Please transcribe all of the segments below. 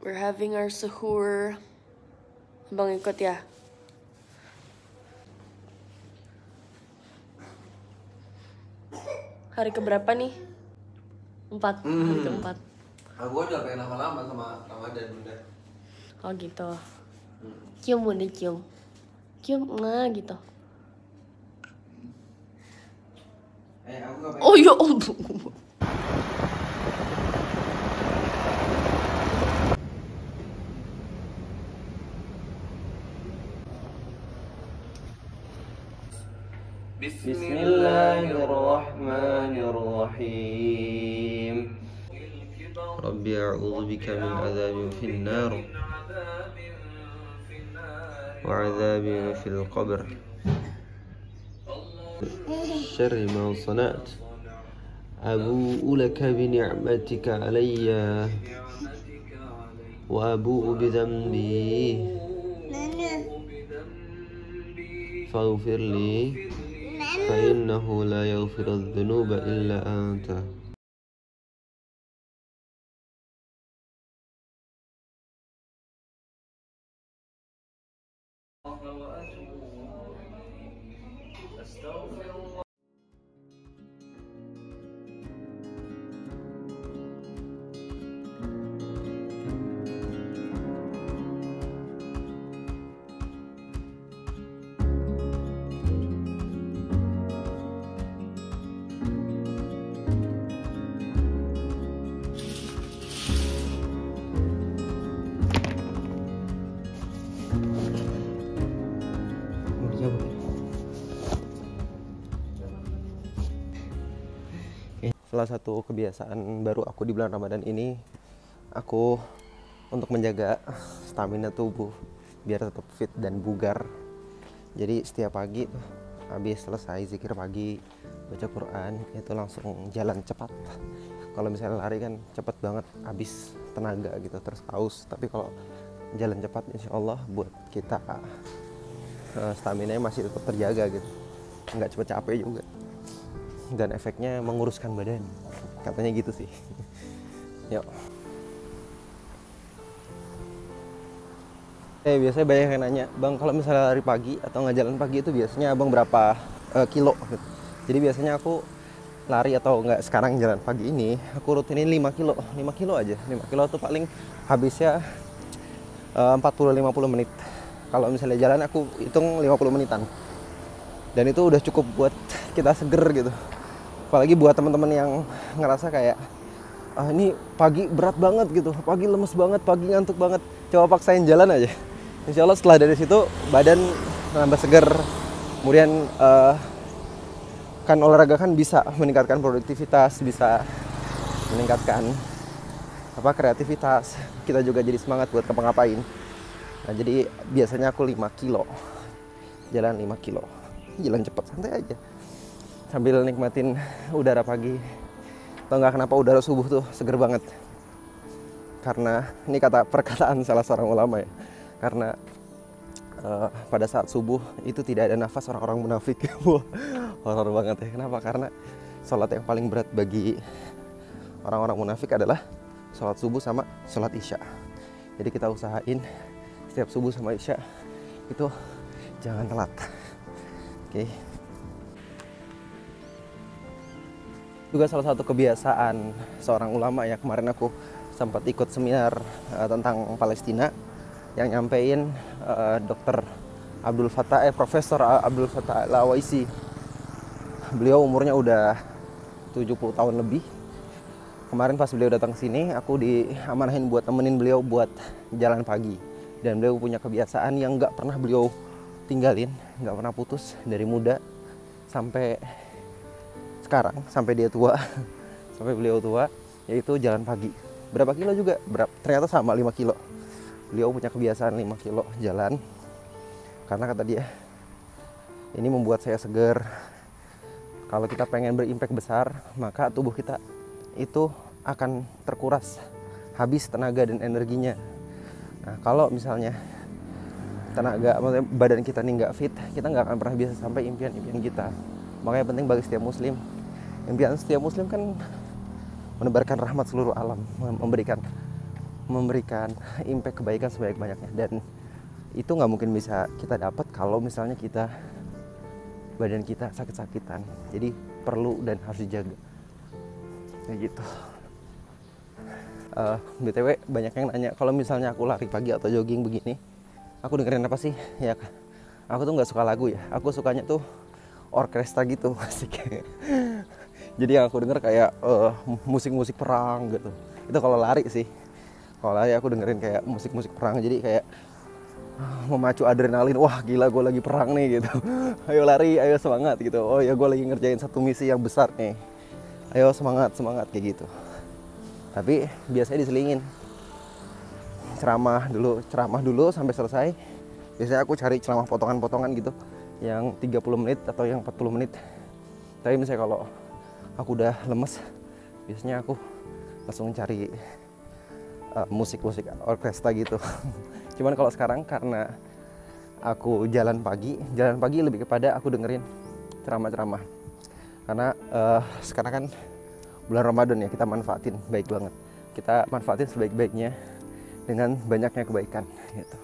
We're having our suhoor. Abang ikut ya. Hari keberapa nih? 4. Hari keempat. Aku udah pengen lama-lama sama Ramadan bunda. Oh gitu. Cium bunda, cium. Cium nggak gitu. Aku gak pengen. Oh ya Allah. Bismillahirrahmanirrahim. Rabbi a'udzu bika min adzabin finnar wa adzabin fil qabr. Syarri ma sana'at. Abu'u laka bi ni'matika 'alayya wa abu'u bi dhanbi. Faghfir li فإنه لا يغفر الذنوب إلا أنت. Salah satu kebiasaan baru aku di bulan Ramadan ini, aku untuk menjaga stamina tubuh biar tetap fit dan bugar. Jadi setiap pagi habis selesai zikir pagi, baca Quran, itu langsung jalan cepat. Kalau misalnya lari kan cepat banget, habis tenaga gitu, terus haus. Tapi kalau jalan cepat insya Allah buat kita stamina masih tetap terjaga gitu, nggak cepet capek juga. Dan efeknya menguruskan badan, katanya gitu sih. Yuk. Biasanya banyak yang nanya, bang kalau misalnya lari pagi atau nggak jalan pagi itu biasanya abang berapa kilo gitu. Jadi biasanya aku lari atau nggak sekarang jalan pagi ini, aku rutinin 5 kilo 5 kilo aja. 5 kilo tuh paling habisnya 40-50 menit. Kalau misalnya jalan aku hitung 50 menitan, dan itu udah cukup buat kita seger gitu. Apalagi buat teman-teman yang ngerasa kayak ini pagi berat banget gitu, pagi lemes banget, pagi ngantuk banget, coba paksain jalan aja. Insya Allah setelah dari situ badan nambah seger. Kemudian kan olahraga kan bisa meningkatkan produktivitas, bisa meningkatkan kreativitas. Kita juga jadi semangat buat ngapa-ngapain. Nah jadi biasanya aku 5 kilo, jalan 5 kilo, jalan cepat santai aja sambil nikmatin udara pagi. Atau nggak kenapa udara subuh tuh seger banget, karena ini perkataan salah seorang ulama ya, karena pada saat subuh itu tidak ada nafas orang-orang munafik. Wah, horor banget ya. Kenapa? Karena sholat yang paling berat bagi orang-orang munafik adalah sholat subuh sama sholat isya. Jadi kita usahain setiap subuh sama isya itu jangan telat. Oke. Juga salah satu kebiasaan seorang ulama ya, kemarin aku sempat ikut seminar tentang Palestina yang nyampein Dr. Profesor Abdul Fattah Al-Awaisi. Beliau umurnya udah 70 tahun lebih. Kemarin pas beliau datang ke sini, aku diamanahin buat temenin beliau buat jalan pagi. Dan beliau punya kebiasaan yang nggak pernah beliau tinggalin, nggak pernah putus dari muda sampai sekarang, sampai dia tua, sampai beliau tua, yaitu jalan pagi. Berapa kilo juga? Ternyata sama 5 kilo. Beliau punya kebiasaan 5 kilo jalan, karena kata dia, ini membuat saya seger. Kalau kita pengen berimpact besar, maka tubuh kita itu akan terkuras, habis tenaga dan energinya. Nah kalau misalnya maksudnya badan kita nih nggak fit, kita nggak akan pernah bisa sampai impian-impian kita. Makanya penting bagi setiap muslim, impian setiap muslim kan menebarkan rahmat seluruh alam, memberikan memberikan impact kebaikan sebanyak-banyaknya, dan itu nggak mungkin bisa kita dapat kalau misalnya badan kita sakit-sakitan. Jadi perlu dan harus dijaga kayak gitu. BTW banyak yang nanya kalau misalnya aku lari pagi atau jogging begini aku dengerin apa sih ya. Aku tuh nggak suka lagu ya, aku sukanya tuh orkestra gitu asik. Jadi yang aku denger kayak musik-musik perang gitu. Itu kalau lari sih. Kalau lari aku dengerin kayak musik-musik perang, jadi kayak memacu adrenalin. Wah gila, gue lagi perang nih gitu. Ayo lari, ayo semangat gitu. Oh ya, gue lagi ngerjain satu misi yang besar nih. Ayo semangat kayak gitu. Tapi biasanya diselingin ceramah dulu sampai selesai. Biasanya aku cari ceramah potongan-potongan gitu, yang 30 menit atau yang 40 menit. Tapi misalnya kalau aku udah lemes, biasanya aku langsung cari musik-musik orkestra gitu. Cuman kalau sekarang karena aku jalan pagi lebih kepada aku dengerin ceramah-ceramah. Karena sekarang kan bulan Ramadan ya, kita manfaatin baik banget. Kita manfaatin sebaik-baiknya dengan banyaknya kebaikan gitu.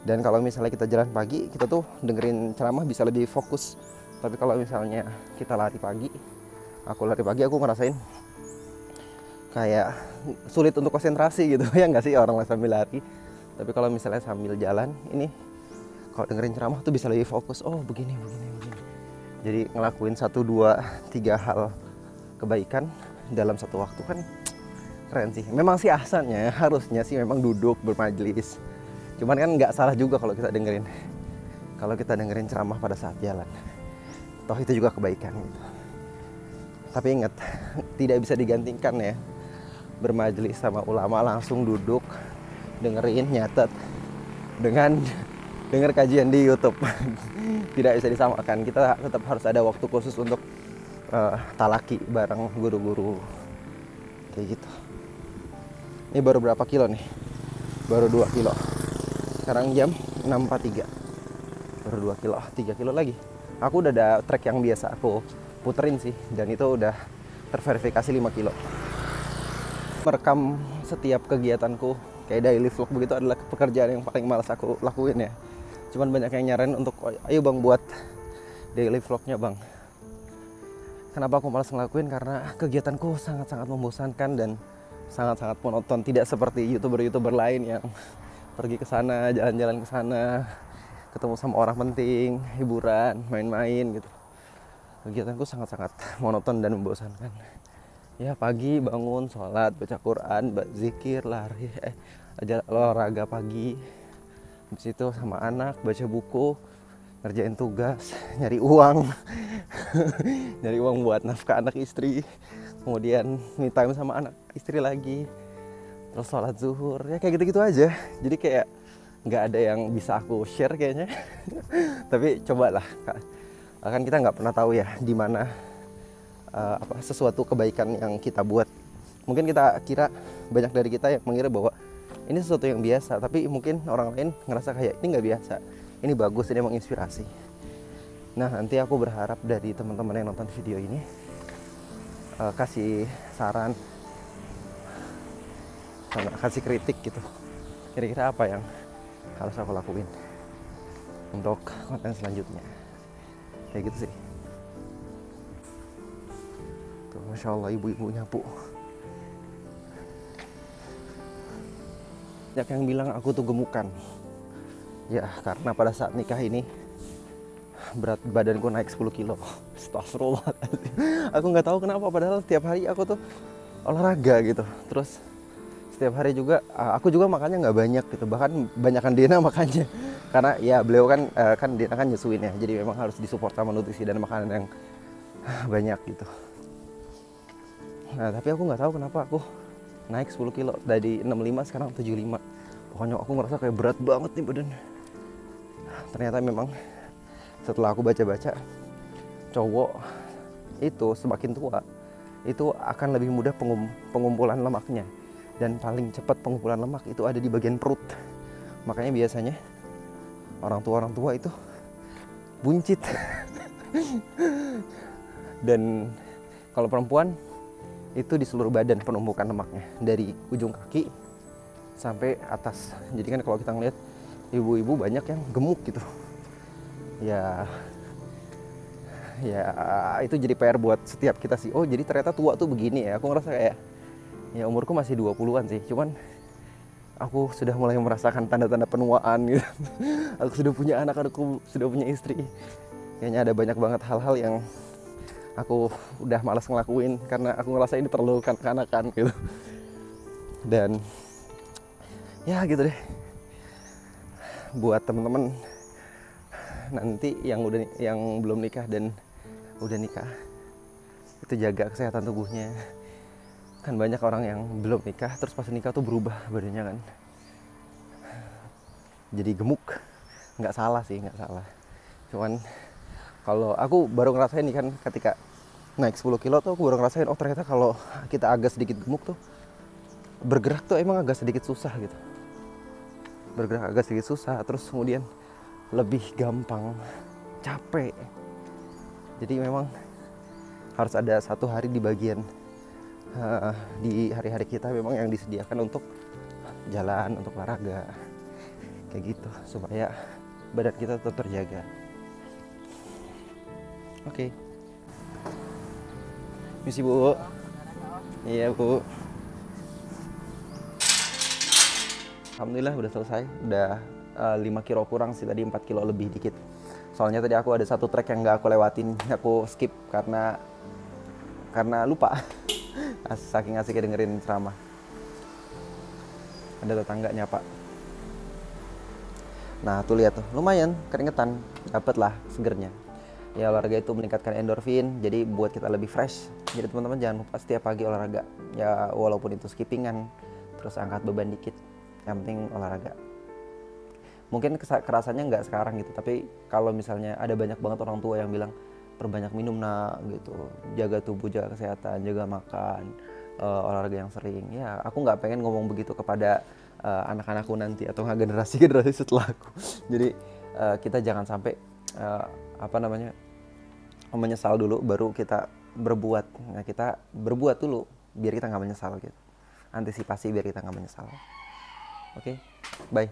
Dan kalau misalnya kita jalan pagi, kita tuh dengerin ceramah bisa lebih fokus. Tapi kalau misalnya kita lari pagi, aku ngerasain kayak sulit untuk konsentrasi gitu. Ya nggak sih, orang sambil lari. Tapi kalau misalnya sambil jalan, ini kalau dengerin ceramah tuh bisa lebih fokus. Oh begini. Jadi ngelakuin 1, 2, 3 hal kebaikan dalam satu waktu kan keren sih. Memang sih asalnya harusnya sih memang duduk bermajelis. Cuman kan nggak salah juga kalau kita dengerin ceramah pada saat jalan. Toh itu juga kebaikan gitu. Tapi ingat, tidak bisa digantikan ya bermajelis sama ulama langsung duduk dengerin nyatet dengan denger kajian di YouTube. Tidak bisa disamakan. Kita tetap harus ada waktu khusus untuk talaki bareng guru-guru kayak gitu. Ini baru berapa kilo nih? Baru 2 kilo. Sekarang jam 6.43. Baru 2 kilo, 3 kilo lagi. Aku udah ada track yang biasa aku puterin sih, dan itu udah terverifikasi 5 kilo. Merekam setiap kegiatanku kayak daily vlog begitu adalah pekerjaan yang paling malas aku lakuin ya. Cuman banyak yang nyaranin untuk, ayo bang buat daily vlognya bang. Kenapa aku malas ngelakuin? Karena kegiatanku sangat-sangat membosankan dan sangat-sangat monoton. Tidak seperti youtuber-youtuber lain yang pergi ke sana, jalan-jalan ke sana, ketemu sama orang penting, hiburan, main-main gitu. Kegiatanku sangat-sangat monoton dan membosankan. Ya pagi bangun, sholat, baca Quran, zikir, lari, olahraga pagi. Habis itu sama anak, baca buku, ngerjain tugas, nyari uang. Nyari uang buat nafkah anak istri. Kemudian me time sama anak istri lagi. Terus sholat zuhur, ya kayak gitu-gitu aja. Jadi kayak nggak ada yang bisa aku share kayaknya. Tapi cobalah, kan kita nggak pernah tahu ya di mana sesuatu kebaikan yang kita buat. Mungkin kita kira, banyak dari kita yang mengira bahwa ini sesuatu yang biasa, tapi mungkin orang lain ngerasa kayak ini nggak biasa, ini bagus, ini menginspirasi. Nah nanti aku berharap dari teman-teman yang nonton video ini kasih saran, kasih kritik gitu. Kira-kira apa yang harus aku lakuin untuk konten selanjutnya. Kayak gitu sih. Tuh, Masya Allah, ibu-ibu nyapu. Banyak yang bilang aku tuh gemukan. Ya karena pada saat nikah ini berat badanku naik 10 kilo. Astagfirullah. Aku nggak tahu kenapa, padahal setiap hari aku tuh olahraga gitu. Terus setiap hari juga aku juga makannya nggak banyak gitu. Bahkan banyakan Dena makannya. Karena ya beliau kan Dena kan nyusuin ya. Jadi memang harus disupport sama nutrisi dan makanan yang banyak gitu. Nah tapi aku nggak tahu kenapa aku naik 10 kilo dari 65 sekarang 75. Pokoknya aku ngerasa kayak berat banget nih badan. Ternyata memang setelah aku baca-baca, cowok itu semakin tua itu akan lebih mudah pengumpulan lemaknya, dan paling cepat pengumpulan lemak itu ada di bagian perut. Makanya biasanya orang tua itu buncit. Dan kalau perempuan itu di seluruh badan penumpukan lemaknya, dari ujung kaki sampai atas. Jadi kan kalau kita ngeliat ibu-ibu banyak yang gemuk gitu. Ya itu jadi PR buat setiap kita sih. Oh, jadi ternyata tua tuh begini ya. Aku ngerasa kayak ya umurku masih 20-an sih. Cuman aku sudah mulai merasakan tanda-tanda penuaan gitu. Aku sudah punya anak, aku sudah punya istri. Kayaknya ada banyak banget hal-hal yang aku udah malas ngelakuin karena aku ngerasa ini terlalu kanak-kanakan gitu. Dan ya gitu deh. Buat temen-temen nanti yang belum nikah dan udah nikah, itu jaga kesehatan tubuhnya. Kan banyak orang yang belum nikah terus pas nikah tuh berubah badannya kan, jadi gemuk. Nggak salah sih, nggak salah. Cuman kalau aku baru ngerasain nih kan, ketika naik 10 kilo tuh aku baru ngerasain, oh ternyata kalau kita agak sedikit gemuk tuh bergerak tuh emang agak sedikit susah gitu. Bergerak agak sedikit susah, terus kemudian lebih gampang capek. Jadi memang harus ada satu hari di bagian di hari-hari kita memang yang disediakan untuk jalan, untuk olahraga kayak gitu, supaya badan kita tetap terjaga. Oke. Misi Bu. Iya Bu. Alhamdulillah udah selesai. Udah 5 kilo kurang sih, tadi 4 kilo lebih dikit. Soalnya tadi aku ada satu trek yang nggak aku lewatin, aku skip karena lupa. Saking asiknya dengerin ceramah. Ada tetangga nyapa. Nah tuh lihat tuh, lumayan keringetan, dapet lah segernya. Ya olahraga itu meningkatkan endorfin, jadi buat kita lebih fresh. Jadi teman-teman jangan lupa setiap pagi olahraga. Ya walaupun itu skippingan, terus angkat beban dikit, yang penting olahraga. Mungkin kerasanya nggak sekarang gitu, tapi kalau misalnya ada banyak banget orang tua yang bilang perbanyak minum nak gitu, jaga tubuh, jaga kesehatan, jaga makan, olahraga yang sering. Ya aku nggak pengen ngomong begitu kepada anak-anakku nanti atau generasi setelahku. Jadi kita jangan sampai menyesal dulu baru kita berbuat. Nah kita berbuat dulu biar kita nggak menyesal gitu. Antisipasi biar kita nggak menyesal. Oke, bye.